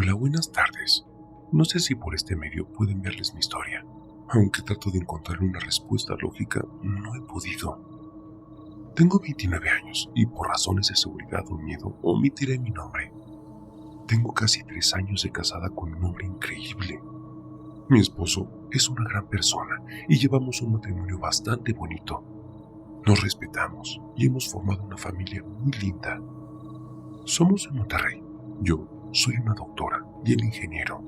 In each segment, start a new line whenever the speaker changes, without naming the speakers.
Hola, buenas tardes. No sé si por este medio pueden verles mi historia. Aunque trato de encontrar una respuesta lógica, no he podido. Tengo 29 años y por razones de seguridad o miedo omitiré mi nombre. Tengo casi 3 años de casada con un hombre increíble. Mi esposo es una gran persona y llevamos un matrimonio bastante bonito. Nos respetamos y hemos formado una familia muy linda. Somos de Monterrey. Yo soy una doctora y él ingeniero.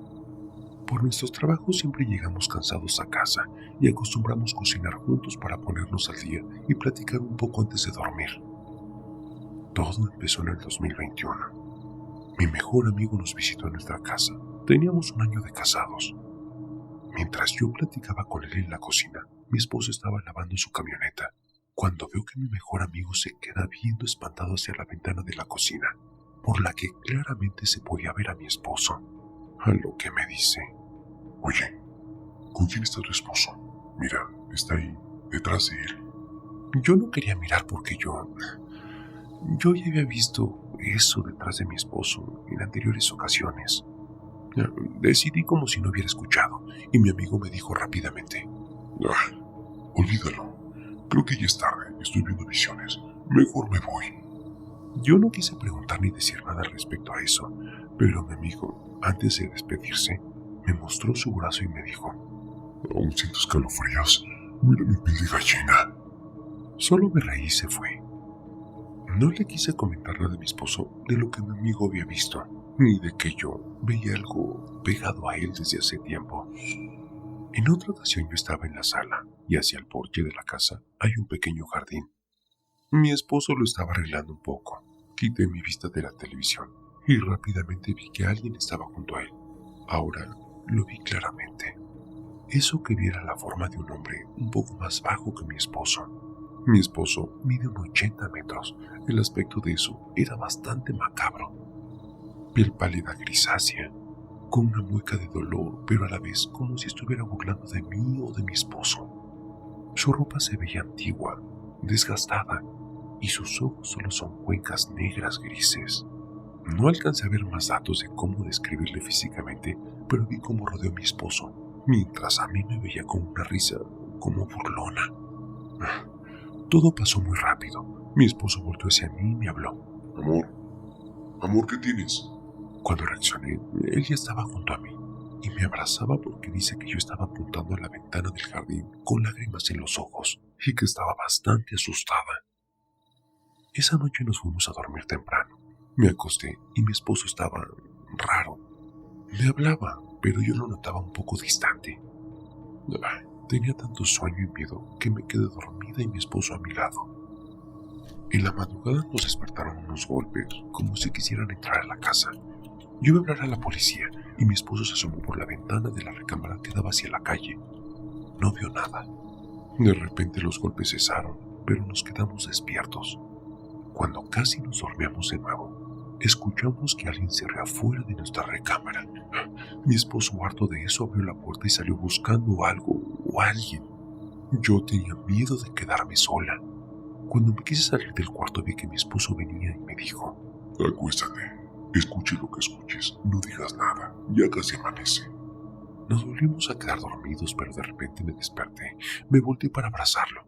Por nuestros trabajos siempre llegamos cansados a casa y acostumbramos cocinar juntos para ponernos al día y platicar un poco antes de dormir. Todo empezó en el 2021. Mi mejor amigo nos visitó en nuestra casa. Teníamos un año de casados. Mientras yo platicaba con él en la cocina, mi esposo estaba lavando su camioneta, cuando veo que mi mejor amigo se queda viendo espantado hacia la ventana de la cocina, por la que claramente se podía ver a mi esposo. A lo que me dice:
Oye, ¿con quién está tu esposo? Mira, está ahí, detrás de él.
Yo no quería mirar porque yo ya había visto eso detrás de mi esposo en anteriores ocasiones. Decidí como si no hubiera escuchado y mi amigo me dijo rápidamente:
Olvídalo. Creo que ya es tarde, estoy viendo visiones. Mejor me voy.
Yo no quise preguntar ni decir nada respecto a eso, pero mi amigo, antes de despedirse, me mostró su brazo y me dijo:
Aún siento escalofríos. Mira mi piel de gallina.
Solo me reí y se fue. No le quise comentar nada a mi esposo de lo que mi amigo había visto, ni de que yo veía algo pegado a él desde hace tiempo. En otra ocasión yo estaba en la sala y hacia el porche de la casa hay un pequeño jardín. Mi esposo lo estaba arreglando un poco. Quité mi vista de la televisión y rápidamente vi que alguien estaba junto a él. Ahora lo vi claramente. Eso que vi era la forma de un hombre un poco más bajo que mi esposo. Mi esposo mide unos 80 metros. El aspecto de eso era bastante macabro. Piel pálida grisácea, con una mueca de dolor, pero a la vez como si estuviera burlando de mí o de mi esposo. Su ropa se veía antigua, desgastada, y sus ojos solo son cuencas negras grises. No alcancé a ver más datos de cómo describirle físicamente, pero vi cómo rodeó a mi esposo, mientras a mí me veía con una risa como burlona. Todo pasó muy rápido. Mi esposo volteó hacia mí y me habló.
Amor, ¿qué tienes?
Cuando reaccioné, él ya estaba junto a mí y me abrazaba porque dice que yo estaba apuntando a la ventana del jardín con lágrimas en los ojos y que estaba bastante asustada. Esa noche nos fuimos a dormir temprano. Me acosté y mi esposo estaba raro. Me hablaba, pero yo lo notaba un poco distante. Tenía tanto sueño y miedo que me quedé dormida y mi esposo a mi lado. En la madrugada nos despertaron unos golpes, como si quisieran entrar a la casa. Yo iba a hablar a la policía y mi esposo se asomó por la ventana de la recámara que daba hacia la calle. No vio nada. De repente los golpes cesaron, pero nos quedamos despiertos. Cuando casi nos dormíamos de nuevo, escuchamos que alguien se reía afuera de nuestra recámara. Mi esposo, harto de eso, abrió la puerta y salió buscando algo o alguien. Yo tenía miedo de quedarme sola. Cuando me quise salir del cuarto vi que mi esposo venía y me dijo:
Acuéstate. Escuche lo que escuches, no digas nada, ya casi amanece.
Nos volvimos a quedar dormidos, pero de repente me desperté. Me volteé para abrazarlo.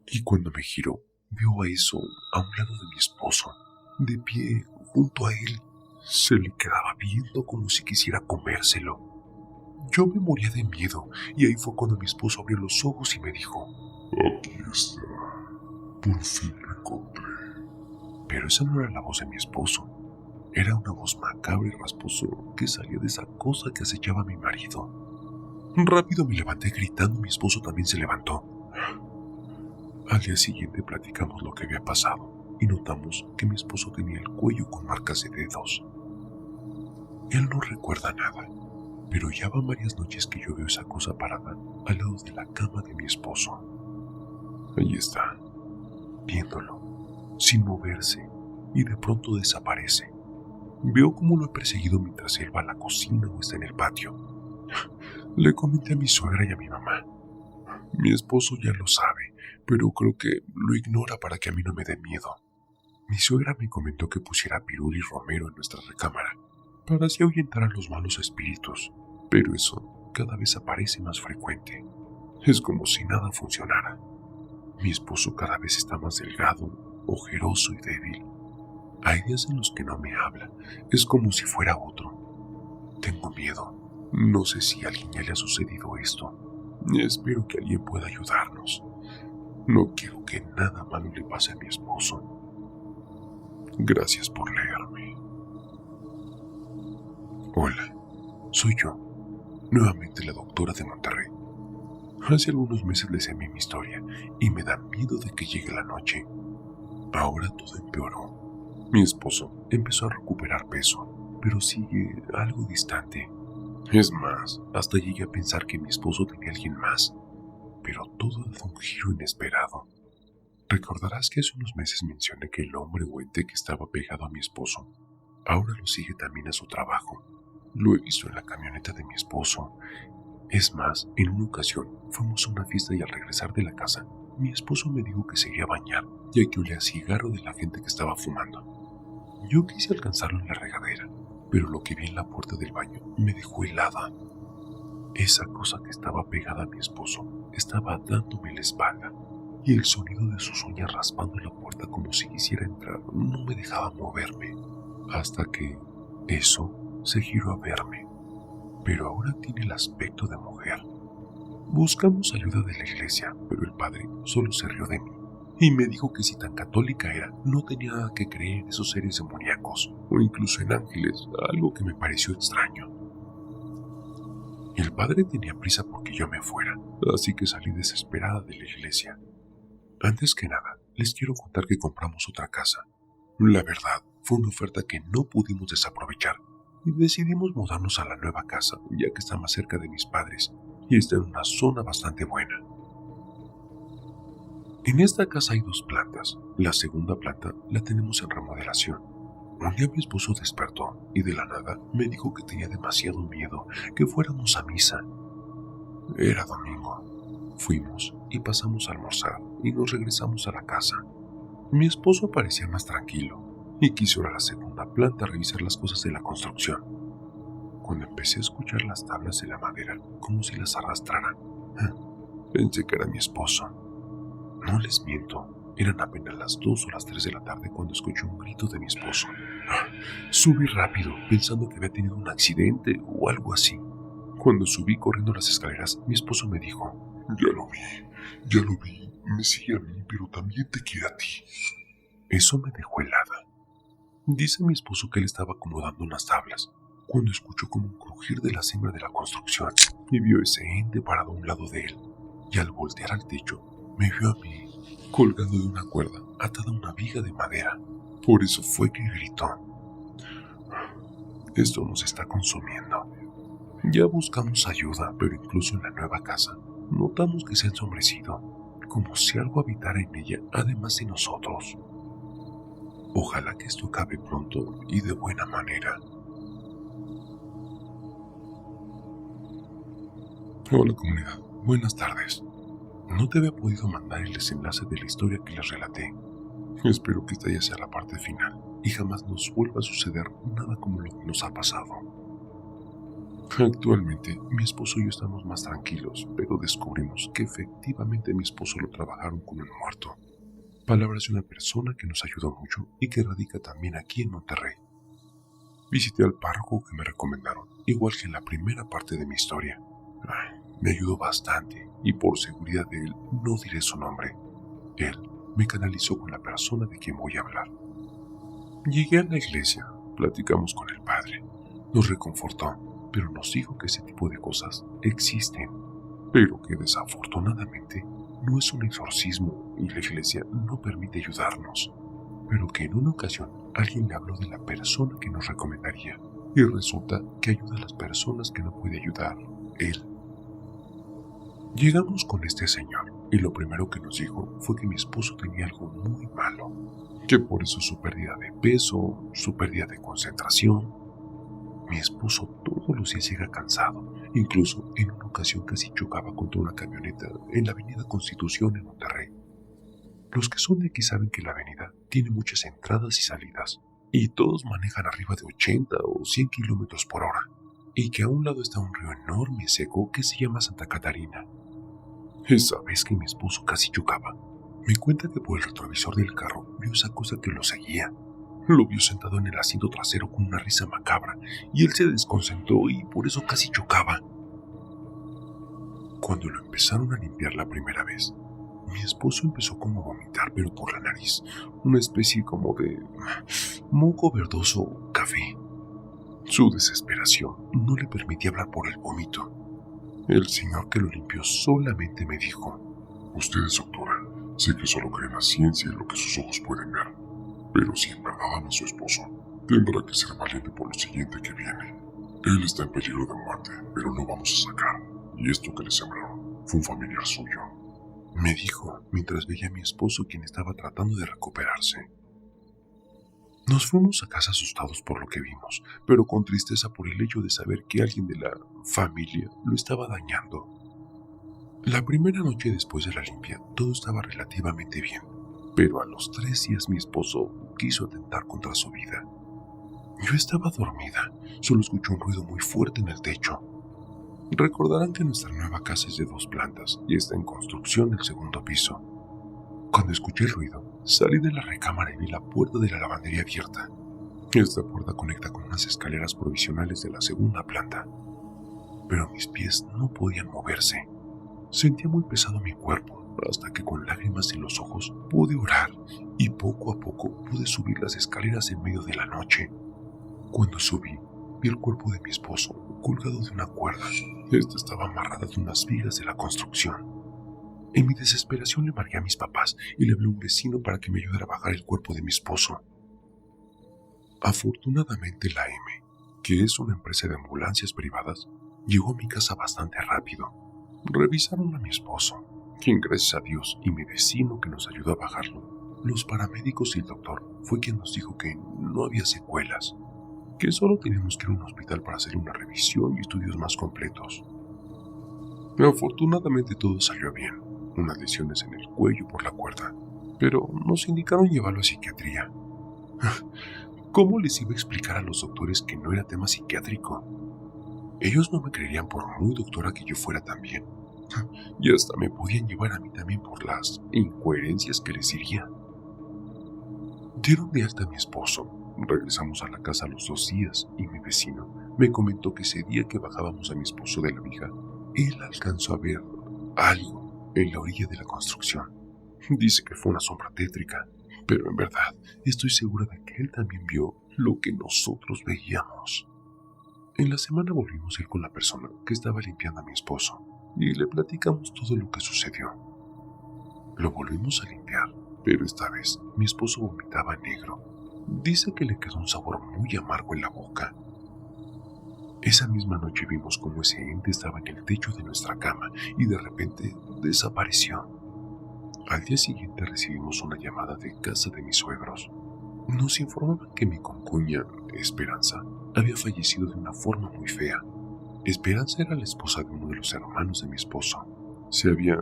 Y cuando me giró, vio a eso a un lado de mi esposo, de pie junto a él. Se le quedaba viendo como si quisiera comérselo. Yo me moría de miedo y ahí fue cuando mi esposo abrió los ojos y me dijo:
Aquí está. Por fin lo encontré.
Pero esa no era la voz de mi esposo. Era una voz macabra y rasposo que salía de esa cosa que acechaba a mi marido. Rápido me levanté gritando y mi esposo también se levantó. Al día siguiente platicamos lo que había pasado y notamos que mi esposo tenía el cuello con marcas de dedos. Él no recuerda nada, pero ya van varias noches que yo veo esa cosa parada al lado de la cama de mi esposo. Ahí está, viéndolo, sin moverse, y de pronto desaparece. Veo cómo lo he perseguido mientras él va a la cocina o está en el patio. Le comenté a mi suegra y a mi mamá. Mi esposo ya lo sabe, pero creo que lo ignora para que a mí no me dé miedo. Mi suegra me comentó que pusiera pirul y romero en nuestra recámara, para así ahuyentar a los malos espíritus, pero eso cada vez aparece más frecuente. Es como si nada funcionara. Mi esposo cada vez está más delgado, ojeroso y débil. Hay días en los que no me habla, es como si fuera otro. Tengo miedo, no sé si a alguien ya le ha sucedido esto. Espero que alguien pueda ayudarnos. No quiero que nada malo le pase a mi esposo. Gracias por leerme. Hola, soy yo, nuevamente la doctora de Monterrey. Hace algunos meses les envié mi historia y me da miedo de que llegue la noche. Ahora todo empeoró. Mi esposo empezó a recuperar peso, pero sigue algo distante. Es más, hasta llegué a pensar que mi esposo tenía alguien más, pero todo da un giro inesperado. Recordarás que hace unos meses mencioné que el hombre o ente que estaba pegado a mi esposo ahora lo sigue también a su trabajo. Lo he visto en la camioneta de mi esposo. Es más, en una ocasión fuimos a una fiesta y al regresar de la casa, mi esposo me dijo que se iría a bañar, ya que olía a cigarro de la gente que estaba fumando. Yo quise alcanzarlo en la regadera, pero lo que vi en la puerta del baño me dejó helada. Esa cosa que estaba pegada a mi esposo estaba dándome la espalda, y el sonido de sus uñas raspando la puerta como si quisiera entrar no me dejaba moverme, hasta que eso se giró a verme, pero ahora tiene el aspecto de mujer. Buscamos ayuda de la iglesia, pero el padre solo se rió de mí y me dijo que si tan católica era, no tenía nada que creer en esos seres demoníacos o incluso en ángeles, algo que me pareció extraño. El padre tenía prisa porque yo me fuera, así que salí desesperada de la iglesia. Antes que nada, les quiero contar que compramos otra casa. La verdad, fue una oferta que no pudimos desaprovechar y decidimos mudarnos a la nueva casa, ya que está más cerca de mis padres y está en una zona bastante buena. En esta casa hay 2 plantas. La segunda planta la tenemos en remodelación. Un día mi esposo despertó y de la nada me dijo que tenía demasiado miedo que fuéramos a misa. Era domingo. Fuimos y pasamos a almorzar y nos regresamos a la casa. Mi esposo parecía más tranquilo y quiso ir a la segunda planta a revisar las cosas de la construcción. Cuando empecé a escuchar las tablas de la madera como si las arrastraran, pensé que era mi esposo. No les miento, eran apenas las 2 o las 3 de la tarde cuando escuché un grito de mi esposo. Subí rápido, pensando que había tenido un accidente o algo así. Cuando subí corriendo las escaleras, mi esposo me dijo:
Ya lo vi, me sigue a mí, pero también te quiere a ti.
Eso me dejó helada. Dice mi esposo que él estaba acomodando unas tablas, cuando escuchó como un crujir de la cima de la construcción y vio ese ente parado a un lado de él, y al voltear al techo, me vio a mí, colgando de una cuerda, atada a una viga de madera. Por eso fue que gritó: esto nos está consumiendo. Ya buscamos ayuda, pero incluso en la nueva casa, notamos que se ha ensombrecido, como si algo habitara en ella además de nosotros. Ojalá que esto acabe pronto y de buena manera. Hola comunidad, buenas tardes. No te había podido mandar el desenlace de la historia que les relaté. Espero que esta ya sea la parte final y jamás nos vuelva a suceder nada como lo que nos ha pasado. Actualmente, mi esposo y yo estamos más tranquilos, pero descubrimos que efectivamente mi esposo lo trabajaron como un muerto. Palabras de una persona que nos ayudó mucho y que radica también aquí en Monterrey. Visité al párroco que me recomendaron, igual que en la primera parte de mi historia. Me ayudó bastante y por seguridad de él no diré su nombre. Él me canalizó con la persona de quien voy a hablar. Llegué a la iglesia, platicamos con el padre, nos reconfortó, pero nos dijo que ese tipo de cosas existen, pero que desafortunadamente no es un exorcismo y la iglesia no permite ayudarnos, pero que en una ocasión alguien le habló de la persona que nos recomendaría y resulta que ayuda a las personas que no puede ayudar él. Llegamos con este señor y lo primero que nos dijo fue que mi esposo tenía algo muy malo, que por eso su pérdida de peso, su pérdida de concentración. Mi esposo todos los días llega cansado, incluso en una ocasión casi chocaba contra una camioneta en la avenida Constitución en Monterrey. Los que son de aquí saben que la avenida tiene muchas entradas y salidas, y todos manejan arriba de 80 o 100 kilómetros por hora, y que a un lado está un río enorme y seco que se llama Santa Catarina. Esa vez que mi esposo casi chocaba, me cuenta que por el retrovisor del carro vio esa cosa que lo seguía. Lo vio sentado en el asiento trasero con una risa macabra, y él se desconcentró y por eso casi chocaba. Cuando lo empezaron a limpiar la primera vez, mi esposo empezó como a vomitar, pero por la nariz, una especie como de moco verdoso café. Su desesperación no le permitía hablar por el vómito. El señor que lo limpió solamente me dijo:
Usted es doctora, sé que solo cree en la ciencia y lo que sus ojos pueden ver, pero si en verdad ama a su esposo, tendrá que ser valiente por lo siguiente que viene. Él está en peligro de muerte, pero lo vamos a sacar, y esto que le sembraron fue un familiar suyo,
me dijo mientras veía a mi esposo, quien estaba tratando de recuperarse. Nos fuimos a casa asustados por lo que vimos, pero con tristeza por el hecho de saber que alguien de la familia lo estaba dañando. La primera noche después de la limpia, todo estaba relativamente bien, pero a los 3 días mi esposo quiso atentar contra su vida. Yo estaba dormida, solo escuché un ruido muy fuerte en el techo. Recordarán que nuestra nueva casa es de 2 plantas y está en construcción el segundo piso. Cuando escuché el ruido, salí de la recámara y vi la puerta de la lavandería abierta. Esta puerta conecta con unas escaleras provisionales de la segunda planta, pero mis pies no podían moverse. Sentía muy pesado mi cuerpo, hasta que con lágrimas en los ojos pude orar y poco a poco pude subir las escaleras en medio de la noche. Cuando subí, vi el cuerpo de mi esposo colgado de una cuerda. Esta estaba amarrada de unas vigas de la construcción. En mi desesperación le marqué a mis papás y le hablé a un vecino para que me ayudara a bajar el cuerpo de mi esposo. Afortunadamente la M, que es una empresa de ambulancias privadas, llegó a mi casa bastante rápido. Revisaron a mi esposo, quien gracias a Dios y mi vecino que nos ayudó a bajarlo, los paramédicos y el doctor fue quien nos dijo que no había secuelas, que solo teníamos que ir a un hospital para hacer una revisión y estudios más completos. Afortunadamente todo salió bien, unas lesiones en el cuello por la cuerda, pero nos indicaron llevarlo a psiquiatría. ¿Cómo les iba a explicar a los doctores que no era tema psiquiátrico? Ellos no me creerían por muy doctora que yo fuera también, y hasta me podían llevar a mí también por las incoherencias que les diría. Dieron de alta a mi esposo. Regresamos a la casa a los 2 días y mi vecino me comentó que ese día que bajábamos a mi esposo de la viga, él alcanzó a ver algo en la orilla de la construcción. Dice que fue una sombra tétrica, pero en verdad estoy segura de que él también vio lo que nosotros veíamos. En la semana volvimos a ir con la persona que estaba limpiando a mi esposo y le platicamos todo lo que sucedió. Lo volvimos a limpiar, pero esta vez mi esposo vomitaba negro. Dice que le quedó un sabor muy amargo en la boca. Esa misma noche vimos cómo ese ente estaba en el techo de nuestra cama y de repente desapareció. Al día siguiente recibimos una llamada de casa de mis suegros. Nos informaban que mi concuña, Esperanza, había fallecido de una forma muy fea. Esperanza era la esposa de uno de los hermanos de mi esposo. Se había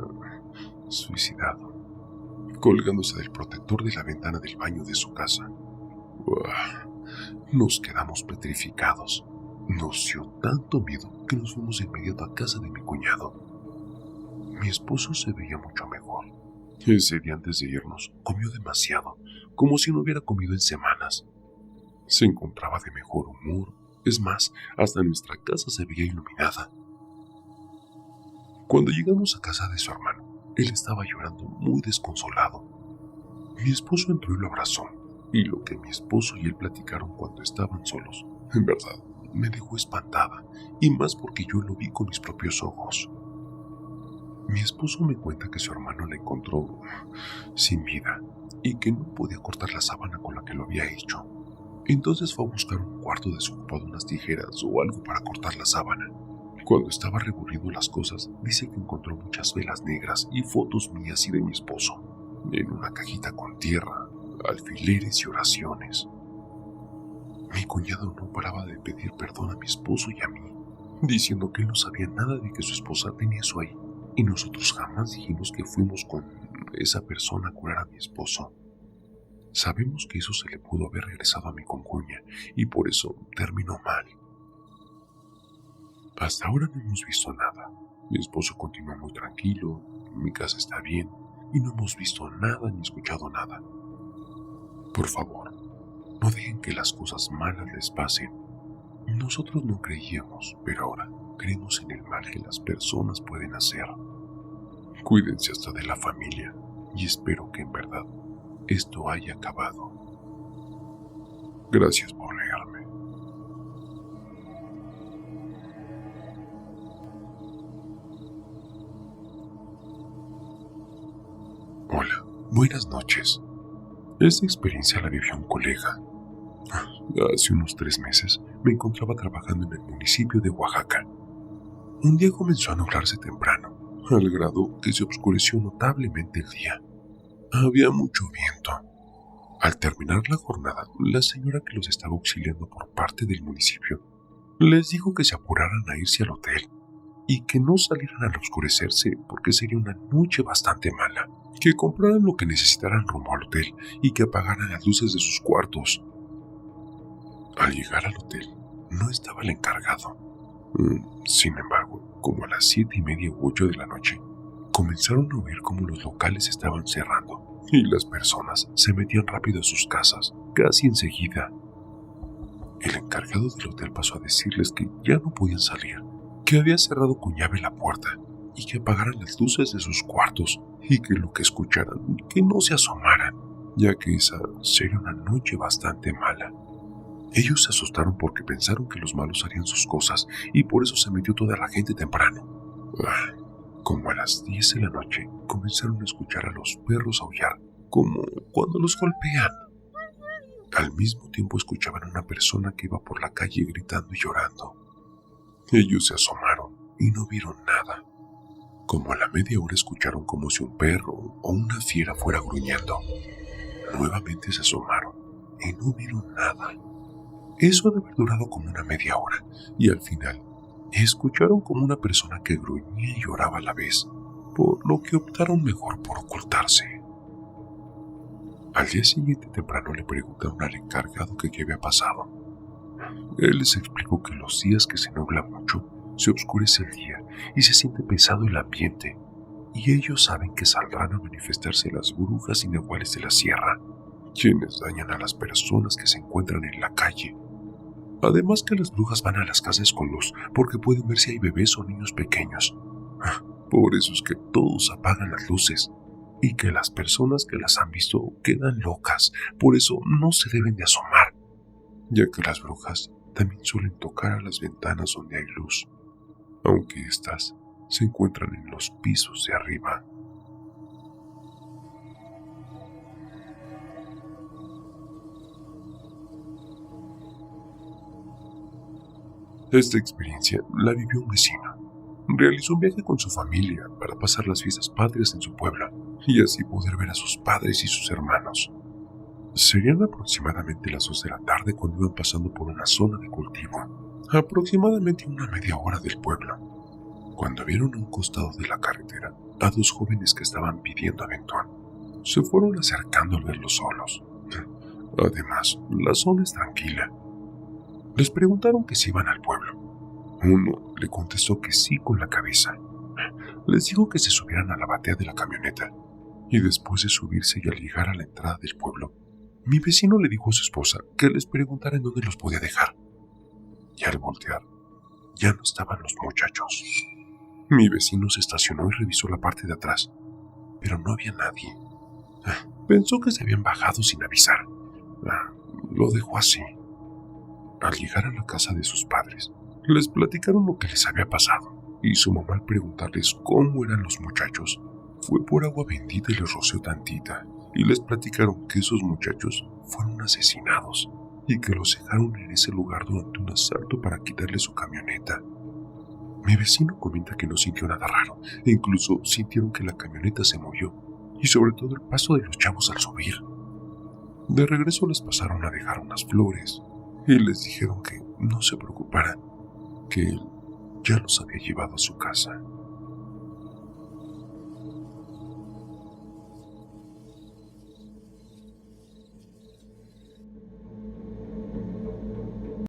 suicidado, colgándose del protector de la ventana del baño de su casa. Nos quedamos petrificados. Nos dio tanto miedo que nos fuimos de inmediato a casa de mi cuñado. Mi esposo se veía mucho mejor. Ese día antes de irnos, comió demasiado, como si no hubiera comido en semanas. Se encontraba de mejor humor. Es más, hasta nuestra casa se veía iluminada. Cuando llegamos a casa de su hermano, él estaba llorando muy desconsolado. Mi esposo entró y lo abrazó, y lo que mi esposo y él platicaron cuando estaban solos, en verdad, me dejó espantada, y más porque yo lo vi con mis propios ojos. Mi esposo me cuenta que su hermano la encontró sin vida y que no podía cortar la sábana con la que lo había hecho. Entonces fue a buscar un cuarto desocupado, unas tijeras o algo para cortar la sábana. Cuando estaba revolviendo las cosas, dice que encontró muchas velas negras y fotos mías y de mi esposo, en una cajita con tierra, alfileres y oraciones. Mi cuñado no paraba de pedir perdón a mi esposo y a mí, diciendo que él no sabía nada de que su esposa tenía eso ahí, y nosotros jamás dijimos que fuimos con esa persona a curar a mi esposo. Sabemos que eso se le pudo haber regresado a mi concuña y por eso terminó mal. Hasta ahora no hemos visto nada. Mi esposo continúa muy tranquilo, mi casa está bien y no hemos visto nada ni escuchado nada. Por favor, no dejen que las cosas malas les pasen. Nosotros no creíamos, pero ahora creemos en el mal que las personas pueden hacer. Cuídense hasta de la familia y espero que en verdad esto haya acabado. Gracias por leerme. Hola, buenas noches. Esta experiencia la vivió un colega. Hace unos 3 meses me encontraba trabajando en el municipio de Oaxaca. Un día comenzó a nublarse temprano, al grado que se oscureció notablemente el día. Había mucho viento. Al terminar la jornada, la señora que los estaba auxiliando por parte del municipio les dijo que se apuraran a irse al hotel y que no salieran al oscurecerse porque sería una noche bastante mala, que compraran lo que necesitaran rumbo al hotel y que apagaran las luces de sus cuartos. Al llegar al hotel, no estaba el encargado. Sin embargo, como a las 7:30 u 8 de la noche, comenzaron a oír cómo los locales estaban cerrando y las personas se metían rápido a sus casas, casi enseguida. El encargado del hotel pasó a decirles que ya no podían salir, que había cerrado con llave la puerta y que apagaran las luces de sus cuartos y que lo que escucharan, que no se asomaran, ya que esa sería una noche bastante mala. Ellos se asustaron porque pensaron que los malos harían sus cosas y por eso se metió toda la gente temprano. Como a las 10 de la noche comenzaron a escuchar a los perros aullar, como cuando los golpean. Al mismo tiempo escuchaban a una persona que iba por la calle gritando y llorando. Ellos se asomaron y no vieron nada. Como a la media hora escucharon como si un perro o una fiera fuera gruñendo. Nuevamente se asomaron y no vieron nada. Eso ha de haber durado como una media hora y al final escucharon como una persona que gruñía y lloraba a la vez, por lo que optaron mejor por ocultarse. Al día siguiente temprano le preguntaron al encargado que qué había pasado. Él les explicó que los días que se nubla mucho, se oscurece el día y se siente pesado el ambiente, y ellos saben que saldrán a manifestarse las brujas inaguales de la sierra, quienes dañan a las personas que se encuentran en la calle. Además que las brujas van a las casas con luz porque pueden ver si hay bebés o niños pequeños. Por eso es que todos apagan las luces y que las personas que las han visto quedan locas. Por eso no se deben de asomar, ya que las brujas también suelen tocar a las ventanas donde hay luz, aunque éstas se encuentran en los pisos de arriba. Esta experiencia la vivió un vecino. Realizó un viaje con su familia para pasar las fiestas patrias en su pueblo y así poder ver a sus padres y sus hermanos. Serían aproximadamente las 2 de la tarde cuando iban pasando por una zona de cultivo, aproximadamente una media hora del pueblo, cuando vieron a un costado de la carretera a 2 jóvenes que estaban pidiendo aventón. Se fueron acercando al verlos solos. Además, la zona es tranquila. Les preguntaron que si iban al pueblo. Uno le contestó que sí con la cabeza. Les dijo que se subieran a la batea de la camioneta y después de subirse y al llegar a la entrada del pueblo, mi vecino le dijo a su esposa que les preguntara en dónde los podía dejar. Y al voltear, ya no estaban los muchachos. Mi vecino se estacionó y revisó la parte de atrás, pero no había nadie. Pensó que se habían bajado sin avisar. Lo dejó así. Al llegar a la casa de sus padres, les platicaron lo que les había pasado, y su mamá al preguntarles cómo eran los muchachos, fue por agua bendita y les roció tantita, y les platicaron que esos muchachos fueron asesinados, y que los dejaron en ese lugar durante un asalto para quitarle su camioneta. Mi vecino comenta que no sintió nada raro, e incluso sintieron que la camioneta se movió, y sobre todo el paso de los chavos al subir. De regreso les pasaron a dejar unas flores, y les dijeron que no se preocuparan, que él ya los había llevado a su casa.